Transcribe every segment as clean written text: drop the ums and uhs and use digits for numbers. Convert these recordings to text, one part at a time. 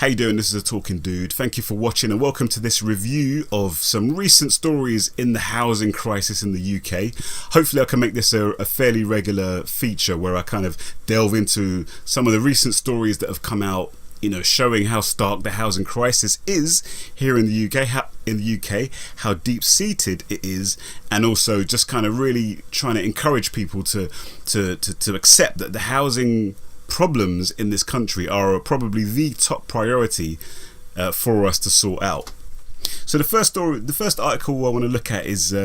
How you doing? This is a Talking Dude. Thank you for watching and welcome to this review of some recent stories in the housing crisis in the UK. Hopefully I can make this a fairly regular feature where I kind of delve into some of the recent stories that have come out, showing how stark the housing crisis is here in the UK, how deep-seated it is, and also just kind of really trying to encourage people to accept that the housing problems in this country are probably the top priority for us to sort out. So the first article I want to look at is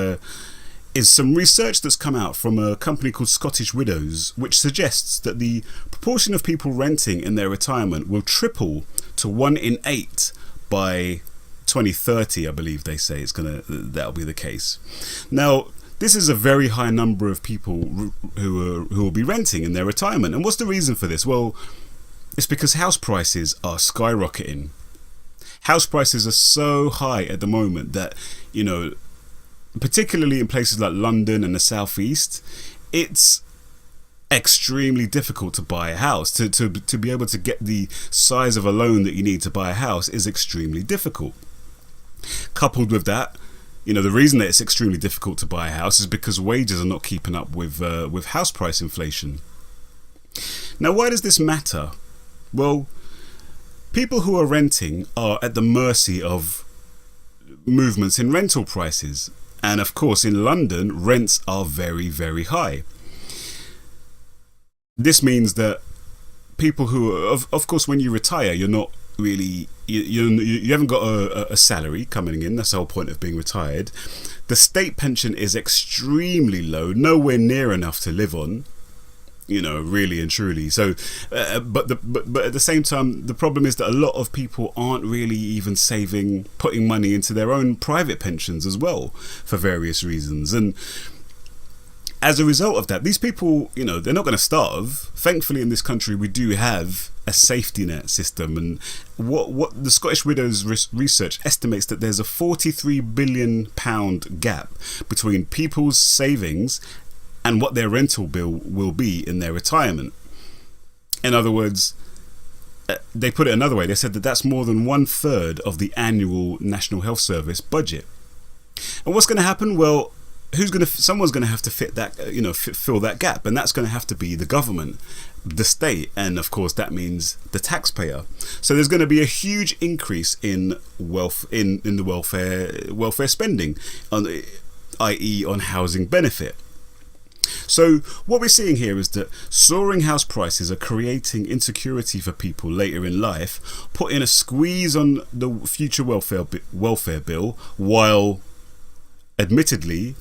some research that's come out from a company called Scottish Widows, which suggests that the proportion of people renting in their retirement will triple to 1 in 8 by 2030. I believe they say that'll be the case. Now, this is a very high number of people who will be renting in their retirement. And what's the reason for this? Well, it's because house prices are skyrocketing. House prices are so high at the moment that, particularly in places like London and the southeast, it's extremely difficult to buy a house. To be able to get the size of a loan that you need to buy a house is extremely difficult. Coupled with that, the reason that it's extremely difficult to buy a house is because wages are not keeping up with house price inflation. Now, why does this matter? Well, people who are renting are at the mercy of movements in rental prices. And of course, in London, rents are very, very high. This means that people who are, of course, when you retire, you're not really, you haven't got a salary coming in. That's the whole point of being retired. The state pension is extremely low, nowhere near enough to live on, really and truly. So, but at the same time, the problem is that a lot of people aren't really even putting money into their own private pensions as well, for various reasons. And as a result of that, these people, they're not going to starve. Thankfully, in this country, we do have a safety net system. And what the Scottish Widows research estimates that there's a £43 billion gap between people's savings and what their rental bill will be in their retirement. In other words, they put it another way. They said that that's more than 1/3 of the annual National Health Service budget. And what's going to happen? Well, someone's going to have to fill that gap, and that's going to have to be the government, the state, and of course that means the taxpayer. So there's going to be a huge increase in the welfare spending, i.e. on housing benefit. So what we're seeing here is that soaring house prices are creating insecurity for people later in life, putting a squeeze on the future welfare bill, while admittedly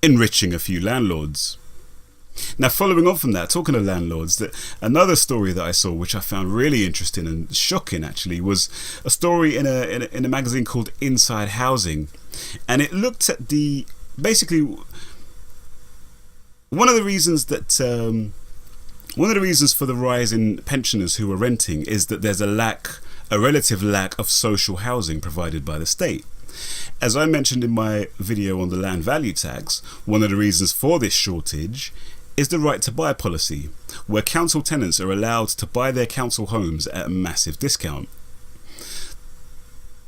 enriching a few landlords. Now, following on from that, talking to landlords, that another story that I saw, which I found really interesting and shocking actually, was a story in a magazine called Inside Housing, and it looked at basically one of the reasons for the rise in pensioners who are renting is that there's a relative lack of social housing provided by the state. As I mentioned in my video on the land value tax, one of the reasons for this shortage is the right to buy policy, where council tenants are allowed to buy their council homes at a massive discount.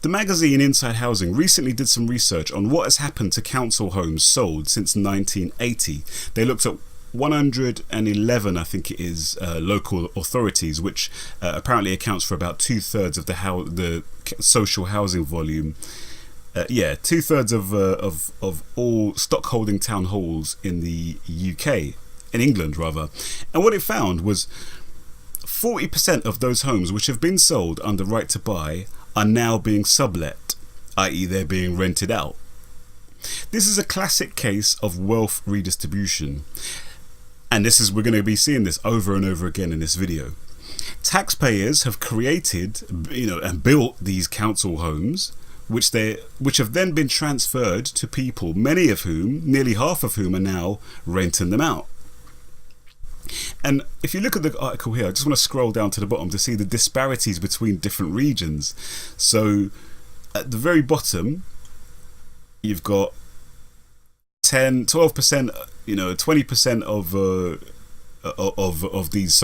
The magazine Inside Housing recently did some research on what has happened to council homes sold since 1980. They looked at 111, I think it is, local authorities, which apparently accounts for about 2/3 of the social housing volume. 2/3 of all stockholding town halls in the UK, in England rather. And what it found was 40% of those homes which have been sold under right to buy are now being sublet, i.e. they're being rented out. This is a classic case of wealth redistribution. And we're going to be seeing this over and over again in this video. Taxpayers have created, and built these council homes, which have then been transferred to people, many of whom, nearly half of whom, are now renting them out. And if you look at the article here, I just want to scroll down to the bottom to see the disparities between different regions. So at the very bottom, you've got 12%, 20% of these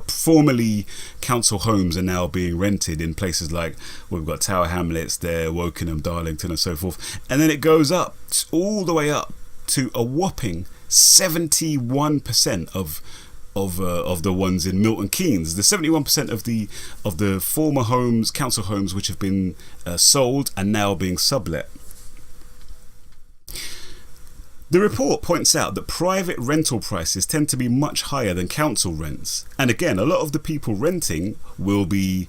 formerly council homes are now being rented in places like we've got Tower Hamlets there, Wokingham, Darlington, and so forth, and then it goes up all the way up to a whopping 71% of the ones in Milton Keynes. The 71% of the former homes, council homes, which have been sold and now being sublet. The report points out that private rental prices tend to be much higher than council rents. And again, a lot of the people renting will be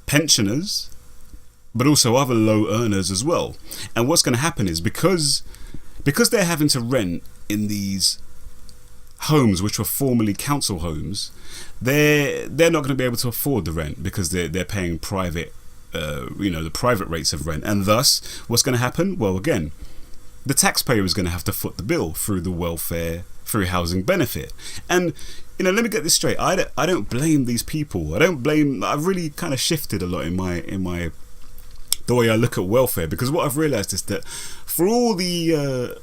pensioners, but also other low earners as well. And what's going to happen is because they're having to rent in these homes which were formerly council homes, they're not going to be able to afford the rent because they're paying private, the private rates of rent. And thus, what's going to happen? Well, again, the taxpayer is going to have to foot the bill through the welfare, through housing benefit. And let me get this straight. I don't blame these people. I've really kind of shifted a lot in my the way I look at welfare, because what I've realised is that for all the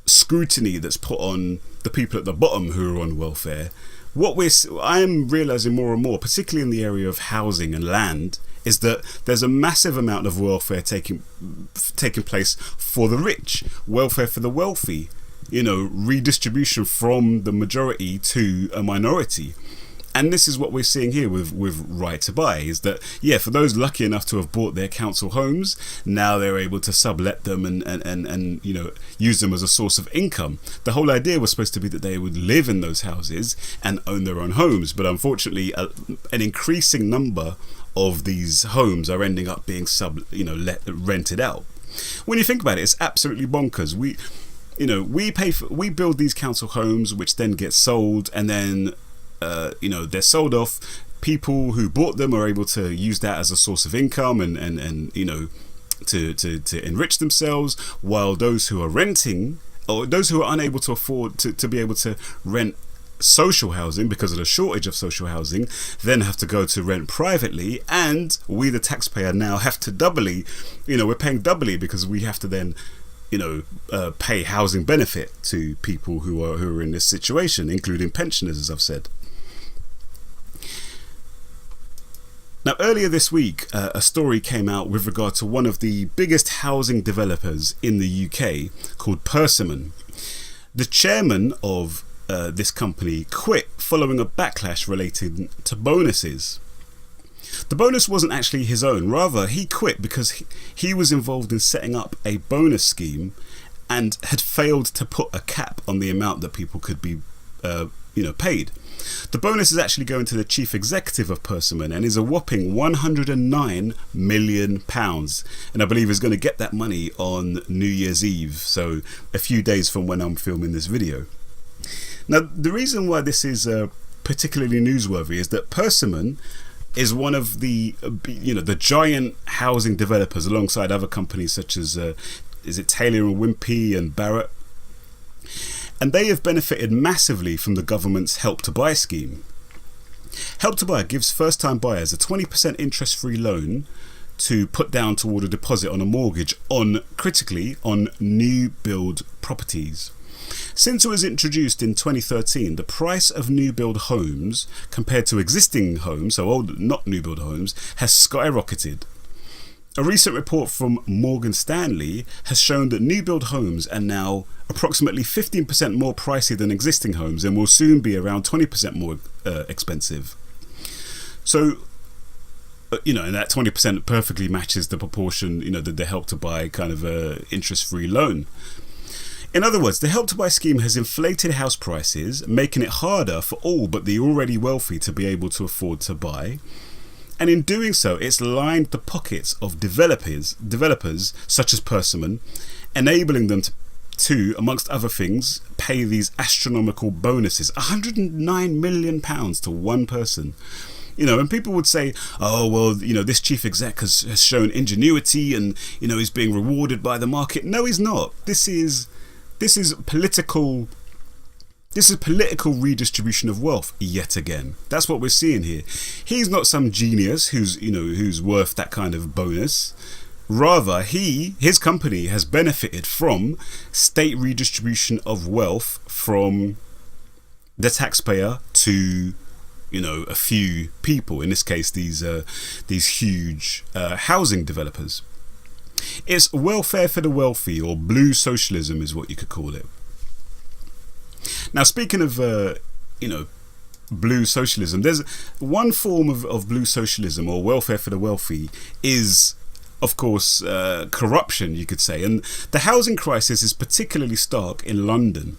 scrutiny that's put on the people at the bottom who are on welfare, I'm realising more and more, particularly in the area of housing and land, is that there's a massive amount of welfare taking place for the rich, welfare for the wealthy, redistribution from the majority to a minority. And this is what we're seeing here with Right to Buy, is that, for those lucky enough to have bought their council homes, now they're able to sublet them and use them as a source of income. The whole idea was supposed to be that they would live in those houses and own their own homes, but unfortunately an increasing number of these homes are ending up being rented out. When you think about it, it's absolutely bonkers. We build these council homes, which then get sold, and then they're sold off. People who bought them are able to use that as a source of income and to enrich themselves, while those who are renting, or those who are unable to afford to be able to rent social housing because of the shortage of social housing, then have to go to rent privately, and we the taxpayer now have to we're paying doubly because we have to then pay housing benefit to people who are in this situation, including pensioners, as I've said. Now, earlier this week, a story came out with regard to one of the biggest housing developers in the UK called Persimmon. The chairman of this company quit following a backlash relating to bonuses. The bonus wasn't actually his own. Rather, he quit because he was involved in setting up a bonus scheme and had failed to put a cap on the amount that people could be paid. The bonus is actually going to the chief executive of Persimmon and is a whopping £109 million. And I believe is going to get that money on New Year's Eve, so a few days from when I'm filming this video. Now, the reason why this is particularly newsworthy is that Persimmon is one of the giant housing developers, alongside other companies such as is it Taylor and Wimpey and Barratt. And they have benefited massively from the government's Help to Buy scheme. Help to Buy gives first-time buyers a 20% interest-free loan to put down toward a deposit on a mortgage critically on new build properties. Since it was introduced in 2013, the price of new build homes compared to existing homes, so old, not new build homes, has skyrocketed. A recent report from Morgan Stanley has shown that new build homes are now approximately 15% more pricey than existing homes and will soon be around 20% more expensive. So, and that 20% perfectly matches the proportion, that the Help to Buy kind of interest-free loan. In other words, the Help to Buy scheme has inflated house prices, making it harder for all but the already wealthy to be able to afford to buy. And in doing so, it's lined the pockets of developers such as Persimmon, enabling them to, amongst other things, pay these astronomical bonuses, £109 million to one person. And people would say, oh, well, this chief exec has shown ingenuity and, he's being rewarded by the market. No, he's not. This is political redistribution of wealth yet again. That's what we're seeing here. He's not some genius who's worth that kind of bonus. Rather, his company has benefited from state redistribution of wealth from the taxpayer to, you know, a few people, in this case these huge housing developers. It's welfare for the wealthy, or blue socialism is what you could call it. Now, speaking of blue socialism, there's one form of blue socialism, or welfare for the wealthy, is of course corruption, you could say, and the housing crisis is particularly stark in London.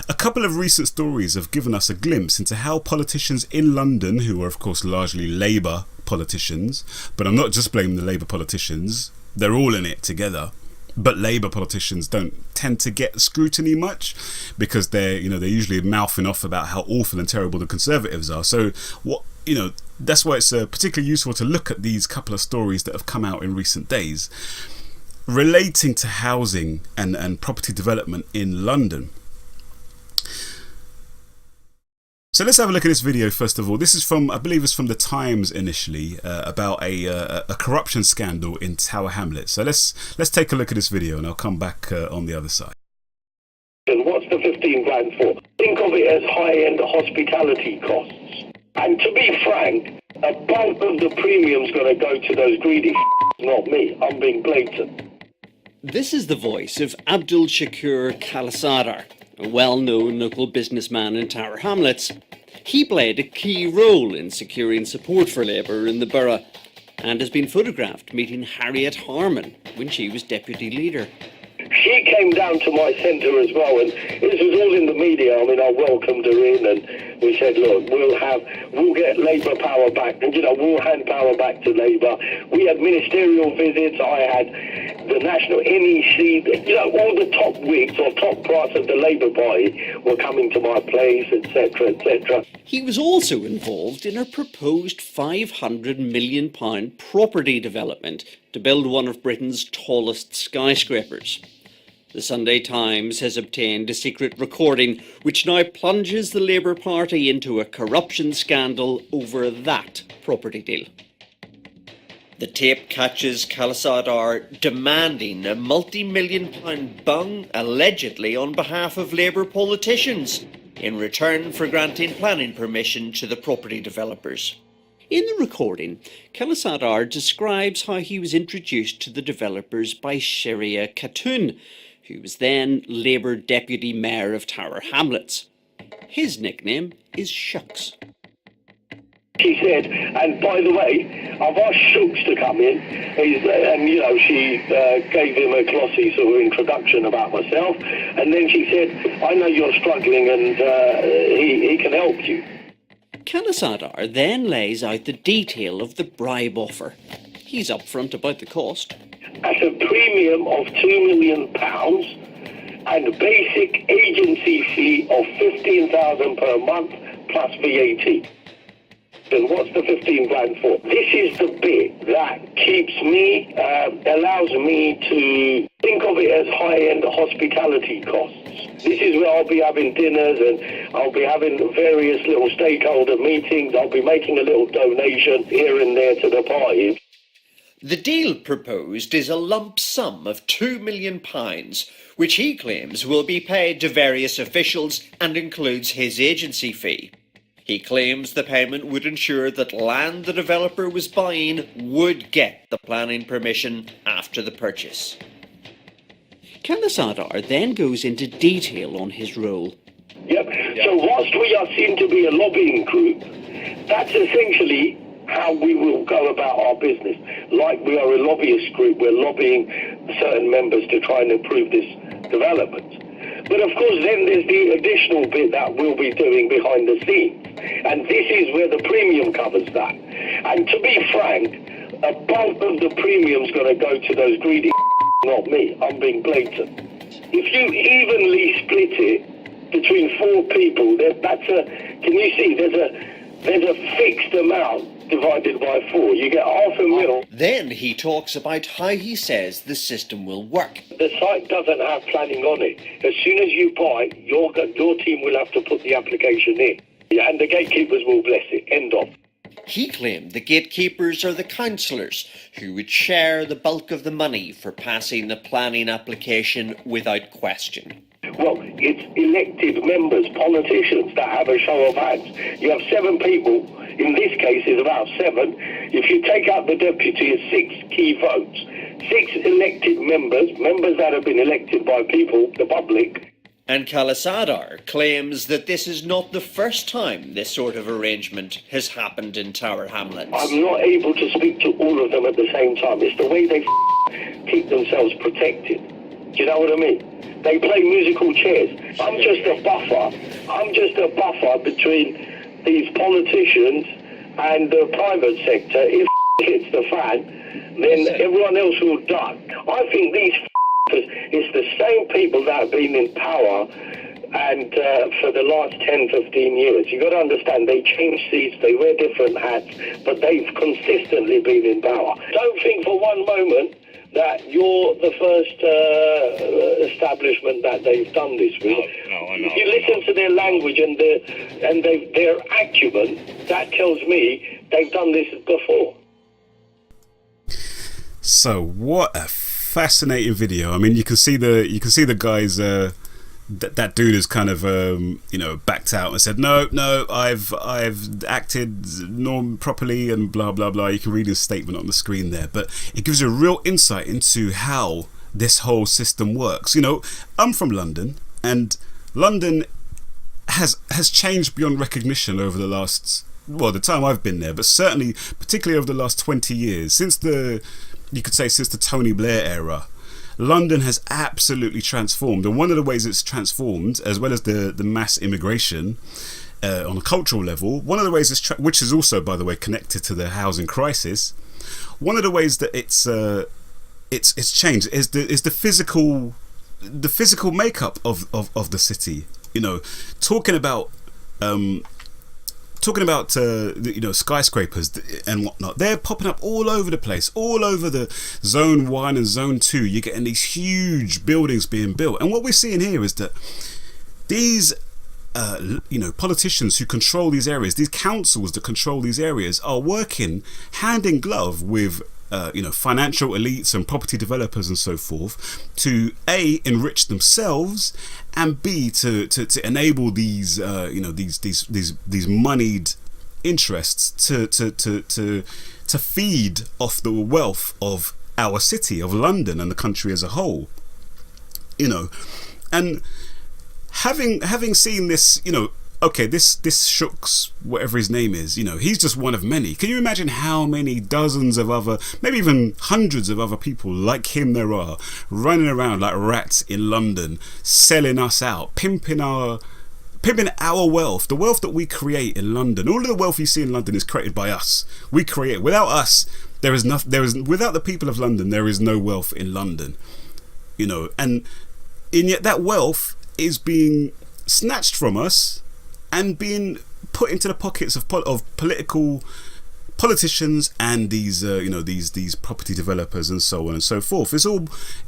A couple of recent stories have given us a glimpse into how politicians in London, who are of course largely Labour politicians, but I'm not just blaming the Labour politicians, they're all in it together, but Labour politicians don't tend to get scrutiny much because they're usually mouthing off about how awful and terrible the Conservatives are. So that's why it's particularly useful to look at these couple of stories that have come out in recent days relating to housing and property development in London. So let's have a look at this video first of all. This is from, I believe it's from the Times initially, about a corruption scandal in Tower Hamlets. So let's take a look at this video and I'll come back on the other side. And what's the 15 grand for? Think of it as high-end hospitality costs. And to be frank, a bulk of the premium's going to go to those greedy not me. I'm being blatant. This is the voice of Abdul Shakur Khalisadar, a well-known local businessman in Tower Hamlets. He played a key role in securing support for Labour in the borough and has been photographed meeting Harriet Harman when she was deputy leader. She came down to my centre as well, and this was all in the media. I mean, I welcomed her in, and we said, look, we'll get Labour power back, and we'll hand power back to Labour. We had ministerial visits. I had the national NEC, all the top wigs or top brass of the Labour Party were coming to my place, etc., etc. He was also involved in a proposed £500 million property development to build one of Britain's tallest skyscrapers. The Sunday Times has obtained a secret recording which now plunges the Labour Party into a corruption scandal over that property deal. The tape catches Khalisadar demanding a multi-million-pound bung, allegedly on behalf of Labour politicians, in return for granting planning permission to the property developers. In the recording, Khalisadar describes how he was introduced to the developers by Sharia Khatun, who was then Labour Deputy Mayor of Tower Hamlets. His nickname is Shucks. She said, and by the way, I've asked Shucks to come in, and she gave him a glossy sort of introduction about myself, and then she said, I know you're struggling and he can help you. Khalisadar then lays out the detail of the bribe offer. He's upfront about the cost. At a premium of £2 million and basic agency fee of £15,000 per month plus VAT. And what's the 15 grand for? This is the bit that keeps me, allows me to think of it as high-end hospitality costs. This is where I'll be having dinners and I'll be having various little stakeholder meetings. I'll be making a little donation here and there to the party. The deal proposed is a lump sum of £2 million, which he claims will be paid to various officials and includes his agency fee. He claims the payment would ensure that land the developer was buying would get the planning permission after the purchase. Khalisadar then goes into detail on his role. Yep. So whilst we are seen to be a lobbying group, that's essentially how we will go about our business. Like we are a lobbyist group, we're lobbying certain members to try and improve this development. But of course then there's the additional bit that we'll be doing behind the scenes. And this is where the premium covers that. And to be frank, a bulk of the premium's going to go to those greedy not me. I'm being blatant. If you evenly split it between 4 people, can you see, there's a fixed amount divided by 4. You get £500,000. Then he talks about how he says the system will work. The site doesn't have planning on it. As soon as you buy, your team will have to put the application in. And the gatekeepers will bless it. End of. He claimed the gatekeepers are the councillors who would share the bulk of the money for passing the planning application without question. Well, It's elected members, politicians that have a show of hands. You have 7 people. In this case, it's about 7. If you take out the deputy, it's 6 key votes. 6 elected members that have been elected by people, the public. And Kalasadar claims that this is not the first time this sort of arrangement has happened in Tower Hamlets. I'm not able to speak to all of them at the same time. It's the way they keep themselves protected. Do you know what I mean? They play musical chairs. I'm just a buffer. I'm just a buffer between these politicians and the private sector. If hits the fan, then everyone else will die. I think these it's the same people that have been in power and for the last 10, 15 years. You've got to understand, they change seats, they wear different hats, but they've consistently been in power. Don't think for one moment that you're the first establishment that they've done this with. No, if you listen to their language and their acumen, that tells me they've done this before. So what a fascinating video. I mean, you can see the guys. That dude is kind of backed out and said no, I've acted properly and blah blah blah. You can read his statement on the screen there, but it gives you a real insight into how this whole system works. You know, I'm from London, and London has changed beyond recognition over the last, well, the time I've been there, but certainly particularly over the last 20 years, since the Tony Blair era. London has absolutely transformed, and one of the ways it's transformed, as well as the mass immigration on a cultural level, one of the ways which is also, by the way, connected to the housing crisis, one of the ways that it's changed is the physical makeup of the city. You know, talking about skyscrapers and whatnot, they're popping up all over the place, all over the Zone 1 and Zone 2. You're getting these huge buildings being built, and what we're seeing here is that these politicians who control these areas, these councils that control these areas, are working hand in glove with financial elites and property developers and so forth to A, enrich themselves, and B, to enable these these moneyed interests to feed off the wealth of our city, of London, and the country as a whole. You know, and having seen this, okay, this Shooks, whatever his name is, he's just one of many. Can you imagine how many dozens of other, maybe even hundreds of other people like him there are, running around like rats in London, selling us out, pimping our wealth, the wealth that we create in London. All of the wealth you see in London is created by us. We create it. Without us, without the people of London, there is no wealth in London. And yet that wealth is being snatched from us and being put into the pockets of politicians and these property developers and so on and so forth.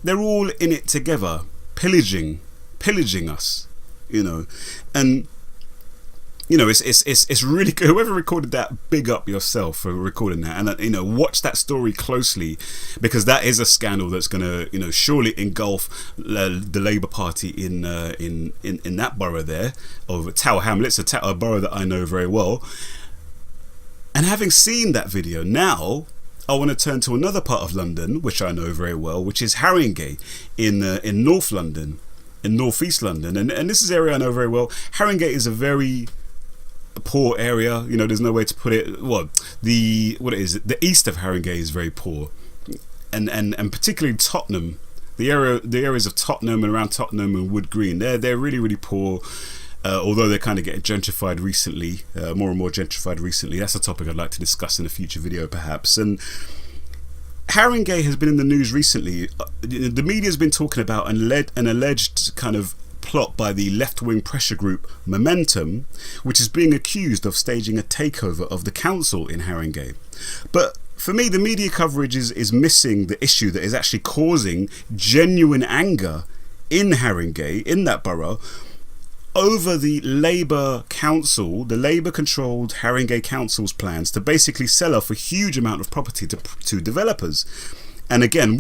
They're all in it together, pillaging us, and it's really good. Whoever recorded that, big up yourself for recording that, and watch that story closely, because that is a scandal that's going to surely engulf the Labour Party in that borough there of Tower Hamlets, a borough that I know very well. And having seen that video, now I want to turn to another part of London which I know very well, which is Haringey in North London, in North East London, and this is an area I know very well. Haringey is a very poor area, there's no way to put it. Well, the east of Haringey is very poor, and particularly Tottenham, the areas of Tottenham and around Tottenham and Wood Green, they're really, really poor. Although they're kind of getting gentrified recently, more and more gentrified recently. That's a topic I'd like to discuss in a future video perhaps. And Haringey has been in the news recently. The media's been talking about an alleged kind of plot by the left-wing pressure group Momentum, which is being accused of staging a takeover of the council in Haringey. But for me, the media coverage is missing the issue that is actually causing genuine anger in Haringey, in that borough, over the Labour council, the Labour-controlled Haringey council's plans to basically sell off a huge amount of property to developers. And again,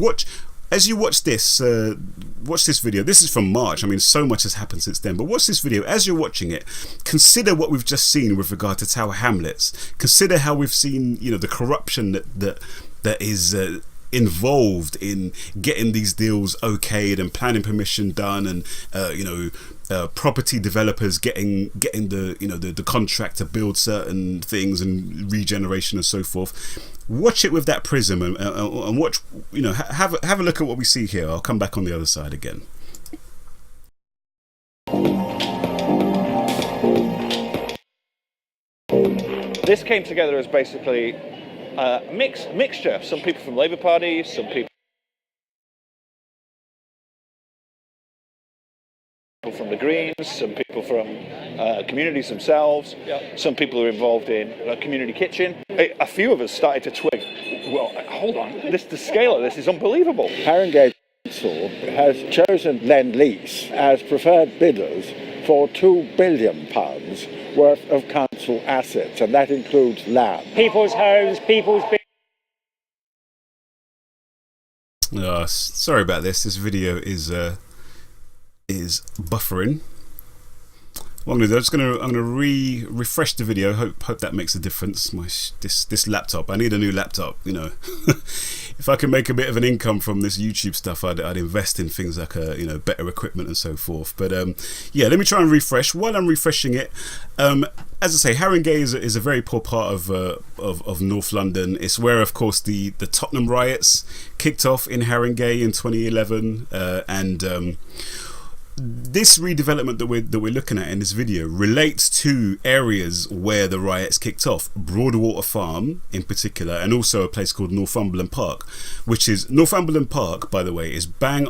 as you watch this video, this is from March. I mean, so much has happened since then. But watch this video. As you're watching it, consider what we've just seen with regard to Tower Hamlets. Consider how we've seen, the corruption that is involved in getting these deals okayed and planning permission done, and property developers getting the contract to build certain things and regeneration and so forth. Watch it with that prism and watch, have a look at what we see here. I'll come back on the other side again. This came together as basically a mixture. Some people from Labour Party, some people from the Greens, some people from communities themselves, some people are involved in a community kitchen. A few of us started to twig, well, hold on, the scale of this is unbelievable. Haringey Council has chosen Lend-Lease as preferred bidders for £2 billion worth of council assets, and that includes land. People's homes, people's sorry about this. This video is buffering. What I'm gonna do, I'm gonna refresh the video. Hope that makes a difference. This laptop, I need a new laptop. If I can make a bit of an income from this YouTube stuff, I'd invest in things like better equipment and so forth. But yeah, let me try and refresh. While I'm refreshing it, as I say, Haringey is a very poor part of North London. It's where, of course, the Tottenham riots kicked off in Haringey in 2011, and this redevelopment that we're looking at in this video relates to areas where the riots kicked off. Broadwater Farm in particular, and also a place called Northumberland Park, which is Northumberland Park, by the way, is bang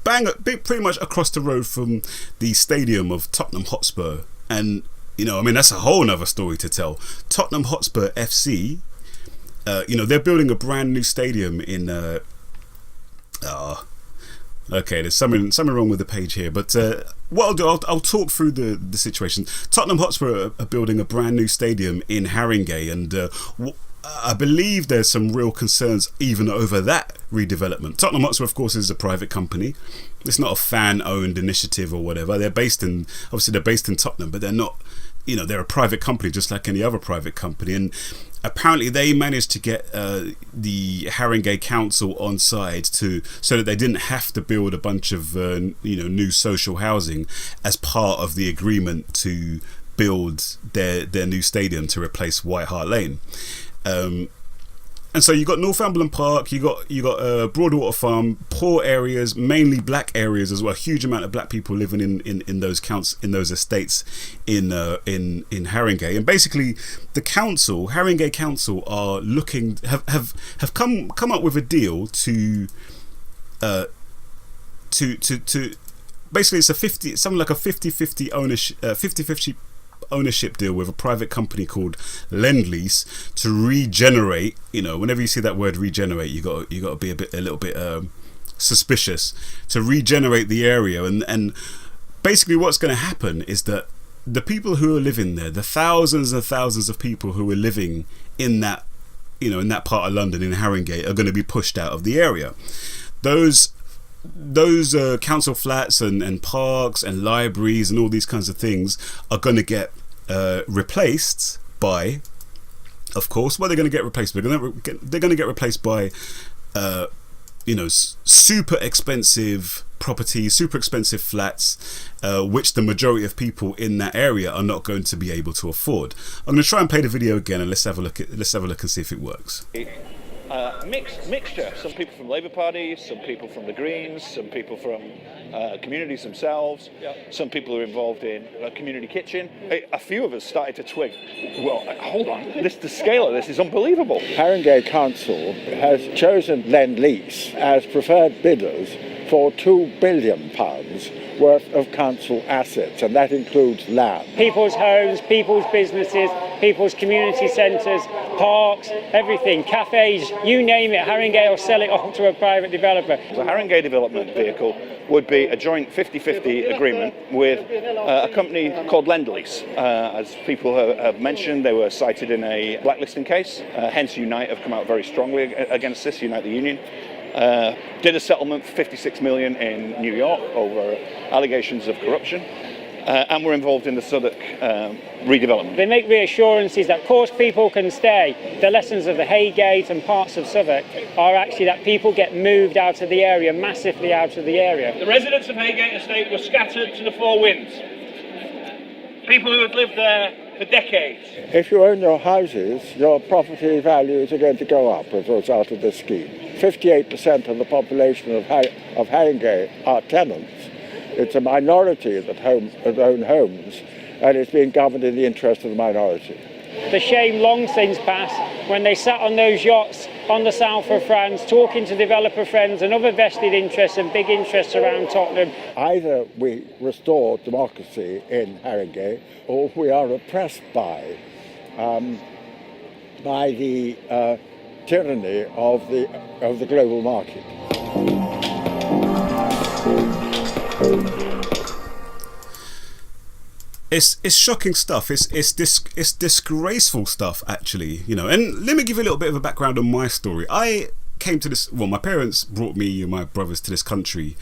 pretty much across the road from the stadium of Tottenham Hotspur. And that's a whole nother story to tell. Tottenham Hotspur FC, they're building a brand new stadium in okay, there's something wrong with the page here, but what I'll do, I'll talk through the situation. Tottenham Hotspur are building a brand new stadium in Haringey, and I believe there's some real concerns even over that redevelopment. Tottenham Hotspur, of course, is a private company. It's not a fan-owned initiative or whatever. They're based in Tottenham, but they're not. They're a private company just like any other private company, and apparently they managed to get the Haringey Council on side so that they didn't have to build a bunch of new social housing as part of the agreement to build their new stadium to replace White Hart Lane. And so you got Northumberland Park, you got Broadwater Farm, poor areas, mainly black areas as well. A huge amount of black people living in those estates in Haringey. And basically, the council, Haringey Council, are looking have come up with a deal to basically it's something like a 50-50 ownership 50-50 ownership deal with a private company called Lend-Lease to regenerate. Whenever you see that word regenerate, you got to be a little bit suspicious. To regenerate the area, and basically what's going to happen is that the people who are living there, the thousands and thousands of people who are living in that part of London, in Haringey, are going to be pushed out of the area. Those council flats and parks and libraries and all these kinds of things are going to get replaced by, of course, what they're going to get replaced by. They're going to get replaced by super expensive properties, super expensive flats, which the majority of people in that area are not going to be able to afford. I'm going to try and play the video again, and let's have a look and see if it works. Mixture. Some people from Labour Party, some people from the Greens, some people from communities themselves, some people are involved in a community kitchen. A few of us started to twig, well, hold on, the scale of this is unbelievable. Haringey Council has chosen Lend-Lease as preferred bidders for £2 billion worth of council assets, and that includes land. people's homes, people's businesses, people's community centres, parks, everything, cafes, you name it. Haringey will sell it off to a private developer. The Haringey development vehicle would be a joint 50-50 agreement with a company called Lend-Lease. As people have mentioned, they were cited in a blacklisting case. Hence Unite have come out very strongly against this, Unite the Union. Did a settlement for 56 million in New York over allegations of corruption, and we're involved in the Southwark redevelopment. They make reassurances that, of course, people can stay. The lessons of the Haringey and parts of Southwark are actually that people get moved out of the area, massively out of the area. The residents of Haringey Estate were scattered to the four winds. People who had lived there for decades. If you own your houses, your property values are going to go up as a result of this scheme. 58% of the population of Haringey are tenants. It's a minority that own homes, and it's being governed in the interest of the minority. The shame long since passed when they sat on those yachts on the south of France talking to developer friends and other vested interests and big interests around Tottenham. Either we restore democracy in Haringey, or we are oppressed by the tyranny of the global market. It's shocking stuff. It's disgraceful stuff, actually. You know. And let me give you a little bit of a background on my story. I came to this. Well, my parents brought me and my brothers to this country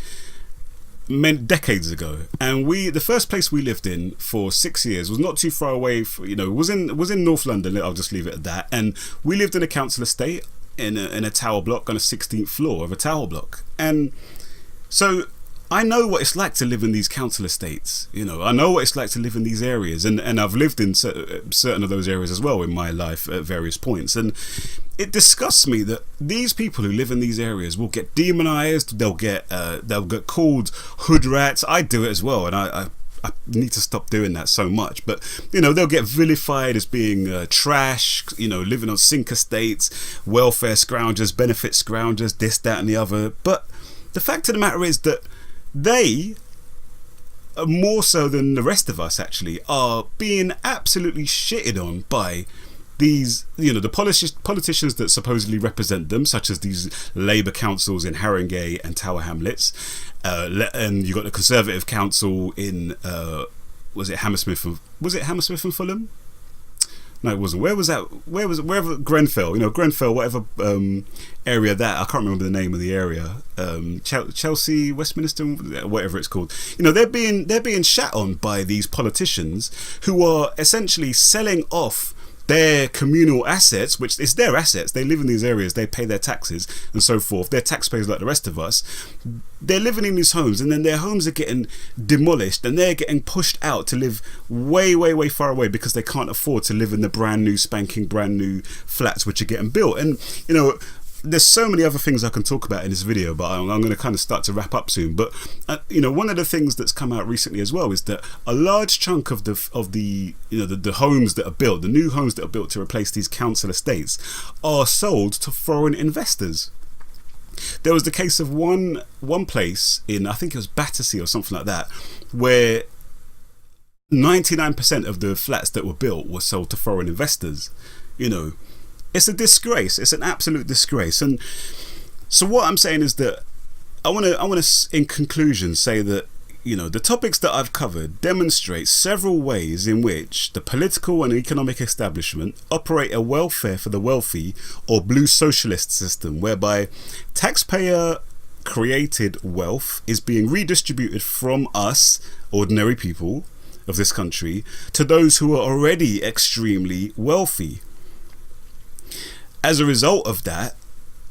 decades ago, and the first place we lived in for 6 years was not too far away. Was in North London. I'll just leave it at that. And we lived in a council estate in a tower block on a 16th floor of a tower block, and so I know what it's like to live in these council estates. I know what it's like to live in these areas, and I've lived in certain of those areas as well in my life at various points. And it disgusts me that these people who live in these areas will get demonized. They'll get called hood rats. I do it as well, and I need to stop doing that so much. But they'll get vilified as being trash. Living on sink estates, welfare scroungers, benefit scroungers, this, that, and the other. But the fact of the matter is that they, more so than the rest of us actually, are being absolutely shitted on by these, the politicians that supposedly represent them, such as these Labour councils in Haringey and Tower Hamlets, and you got the Conservative council in Hammersmith and Fulham? No, it wasn't. Where was that? Where was it? Wherever Grenfell, Grenfell, whatever area that, I can't remember the name of the area. Chelsea, Westminster, whatever it's called. They're being shat on by these politicians who are essentially selling off their communal assets, which is their assets. They live in these areas, they pay their taxes and so forth. They're taxpayers like the rest of us. They're living in these homes, and then their homes are getting demolished, and they're getting pushed out to live way, way, way far away because they can't afford to live in the brand new flats which are getting built. And there's so many other things I can talk about in this video, but I'm going to kind of start to wrap up soon. But one of the things that's come out recently as well is that a large chunk of the homes that are built, the new homes that are built to replace these council estates, are sold to foreign investors. There was the case of one place in, I think it was Battersea or something like that, where 99% of the flats that were built were sold to foreign investors. It's a disgrace. It's an absolute disgrace. And so what I'm saying is that I want to, in conclusion, say that the topics that I've covered demonstrate several ways in which the political and economic establishment operate a welfare for the wealthy or Blue Socialist system, whereby taxpayer created wealth is being redistributed from us, ordinary people of this country, to those who are already extremely wealthy. As a result of that,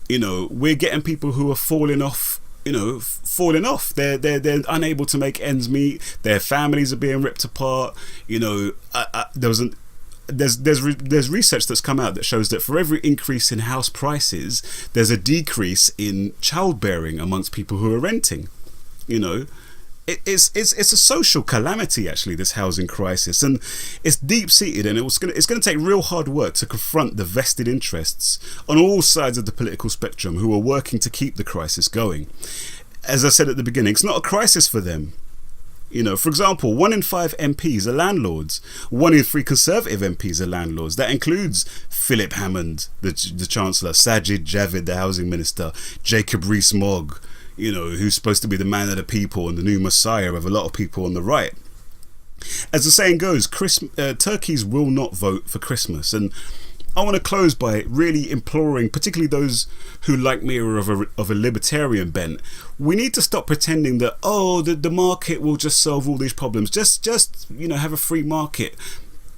we're getting people who are falling off. They're unable to make ends meet. Their families are being ripped apart. There's research that's come out that shows that for every increase in house prices, there's a decrease in childbearing amongst people who are renting. It's a social calamity, actually, this housing crisis, and it's deep-seated, and it's going to take real hard work to confront the vested interests on all sides of the political spectrum who are working to keep the crisis going. As I said at the beginning, it's not a crisis for them. For example, 1 in 5 MPs are landlords. 1 in 3 Conservative MPs are landlords. That includes Philip Hammond, the Chancellor, Sajid Javid, the Housing Minister, Jacob Rees-Mogg, who's supposed to be the man of the people and the new messiah of a lot of people on the right. As the saying goes, turkeys will not vote for Christmas. And I want to close by really imploring, particularly those who, like me, are of a libertarian bent. We need to stop pretending that, oh, the market will just solve all these problems. Just have a free market.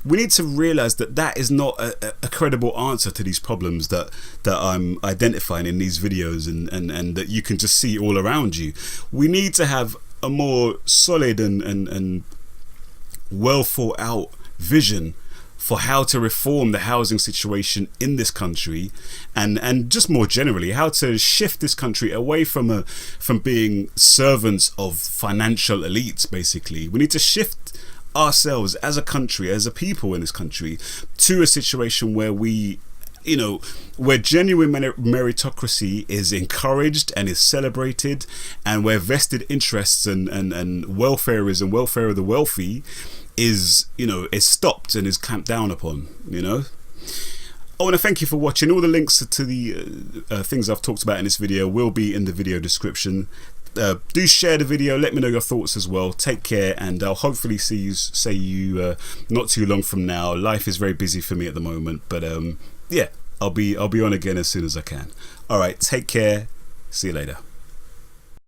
We need to realise that is not a credible answer to these problems that I'm identifying in these videos and that you can just see all around you. We need to have a more solid and well thought out vision for how to reform the housing situation in this country, and just more generally how to shift this country away from being servants of financial elites. Basically, we need to shift ourselves as a country, as a people in this country, to a situation where where genuine meritocracy is encouraged and is celebrated, and where vested interests and welfareism, welfare of the wealthy, is stopped and is clamped down upon. I want to thank you for watching. All the links to the things I've talked about in this video will be in the video description. Do share the video, let me know your thoughts as well. Take care, and I'll hopefully see you not too long from now. Life is very busy for me at the moment, but yeah, I'll be on again as soon as I can. All right, take care, see you later.